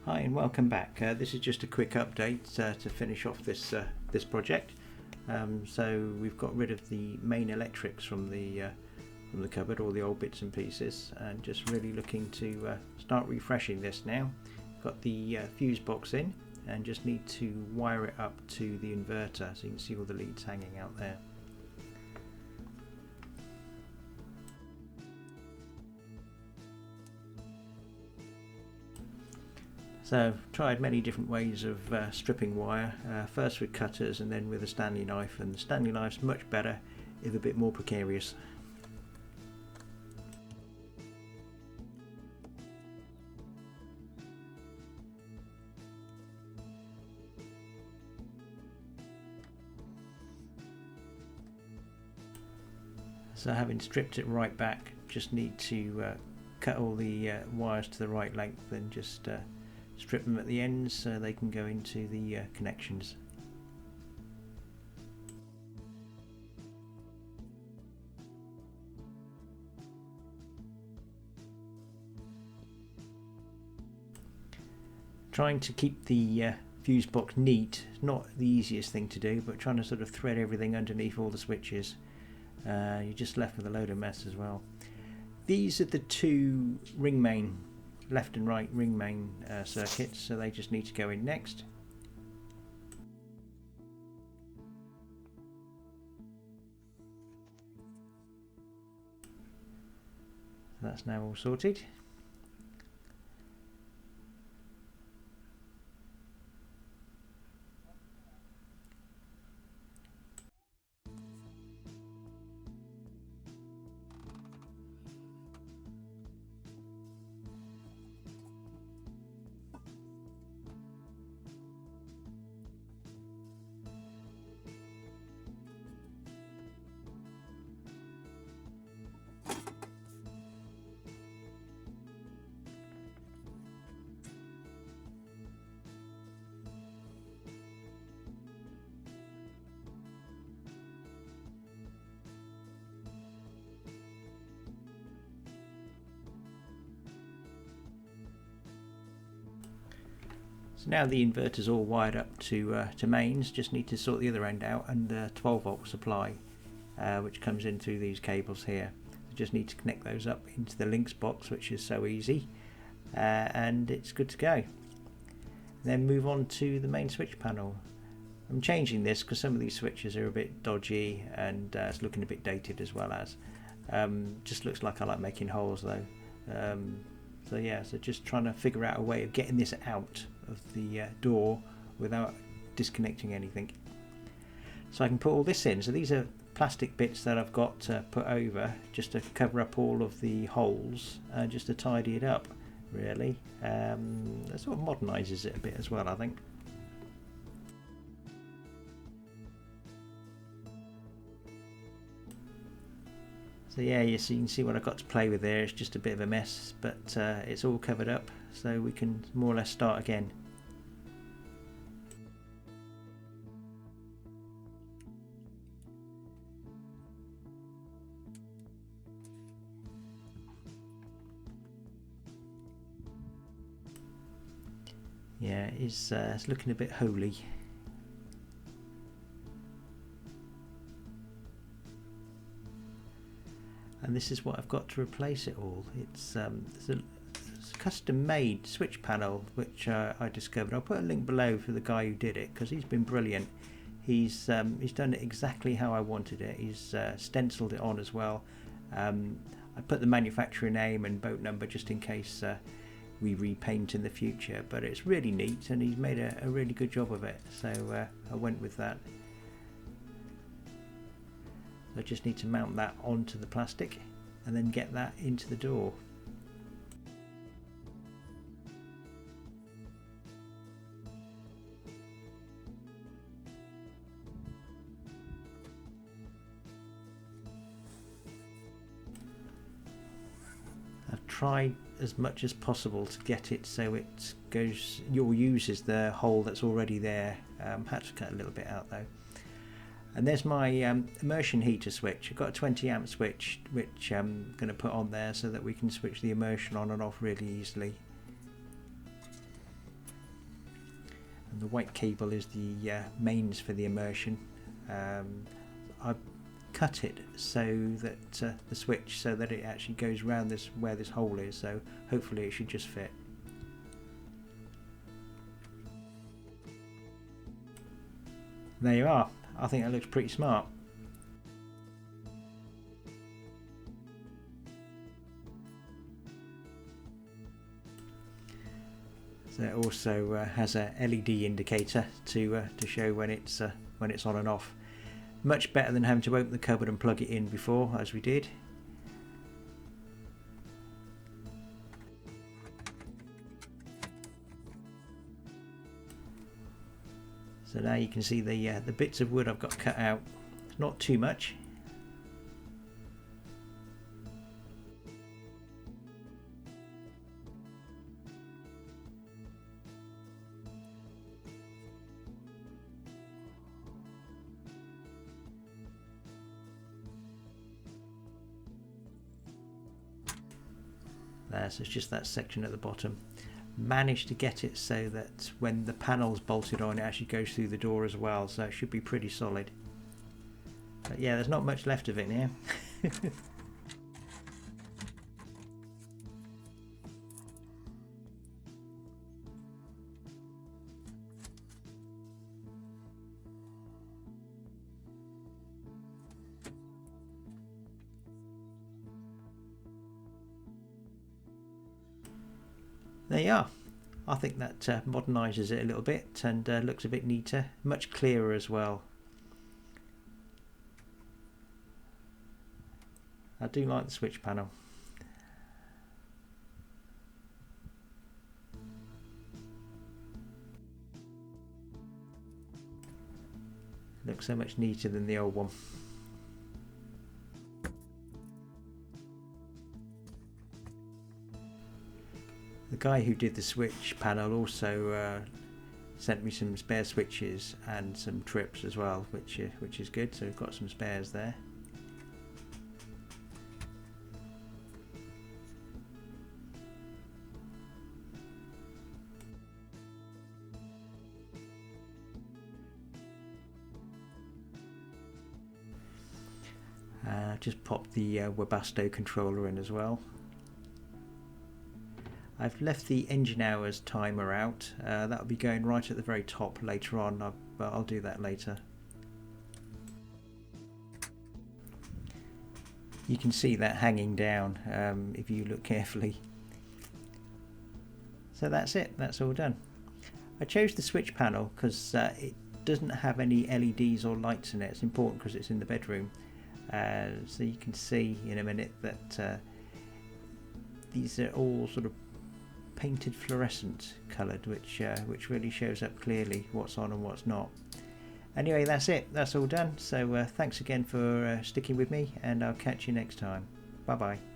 Hi and welcome back. This is just a quick update to finish off this project. So we've got rid of the main electrics from the cupboard, all the old bits and pieces, and just really looking to start refreshing this now. Got the fuse box in and just need to wire it up to the inverter, so you can see all the leads hanging out there. So tried many different ways of stripping wire, first with cutters and then with a Stanley knife, and the Stanley knife's much better if a bit more precarious. So having stripped it right back, just need to cut all the wires to the right length and just strip them at the ends so they can go into the connections. Trying to keep the fuse box neat, not the easiest thing to do, but trying to sort of thread everything underneath all the switches. You're just left with a load of mess as well. These are the two ring main, left and right ring main circuits, so they just need to go in next. So that's now all sorted. So now the inverter's all wired up to mains, just need to sort the other end out, and the 12 volt supply which comes in through these cables here. So just need to connect those up into the links box, which is so easy, and it's good to go. Then move on to the main switch panel. I'm changing this because some of these switches are a bit dodgy and it's looking a bit dated as well as. Just looks like I like making holes though. So yeah, so just trying to figure out a way of getting this out of the door without disconnecting anything. So I can put all this in. So these are plastic bits that I've got to put over just to cover up all of the holes, just to tidy it up really. That sort of modernises it a bit as well, I think. So yeah, you can see what I've got to play with there. It's just a bit of a mess, but it's all covered up, so we can more or less start again. Yeah, it's looking a bit holy. And this is what I've got to replace it all. It's a custom made switch panel which I discovered. I'll put a link below for the guy who did it because he's been brilliant. He's done it exactly how I wanted it. He's stenciled it on as well. I put the manufacturer name and boat number just in case we repaint in the future, but it's really neat and he's made a really good job of it, so I went with that. I just need to mount that onto the plastic and then get that into the door. I've tried as much as possible to get it so it uses the hole that's already there. Had to cut a little bit out though. And there's my immersion heater switch. I've got a 20 amp switch which I'm going to put on there so that we can switch the immersion on and off really easily. And the white cable is the mains for the immersion. I've cut it so that the switch so that it actually goes around this where this hole is, so hopefully it should just fit. There you are. I think that looks pretty smart. So it also has a LED indicator to show when it's on and off. Much better than having to open the cupboard and plug it in before, as we did. So now you can see the bits of wood I've got cut out. It's not too much. There, so it's just that section at the bottom. Managed to get it so that when the panel's bolted on, it actually goes through the door as well, so it should be pretty solid. But yeah, there's not much left of it now. There you are. I think that modernises it a little bit and looks a bit neater, much clearer as well. I do like the switch panel. Looks so much neater than the old one. The guy who did the switch panel also sent me some spare switches and some trips as well, which is good. So we've got some spares there. Just pop the Webasto controller in as well. I've left the engine hours timer out. That'll be going right at the very top later on, but I'll do that later. You can see that hanging down if you look carefully. So that's it, that's all done. I chose the switch panel because it doesn't have any LEDs or lights in it. It's important because it's in the bedroom. So you can see in a minute that these are all sort of painted fluorescent coloured, which really shows up clearly what's on and what's not. Anyway, that's it, that's all done. So thanks again for sticking with me, and I'll catch you next time. Bye bye.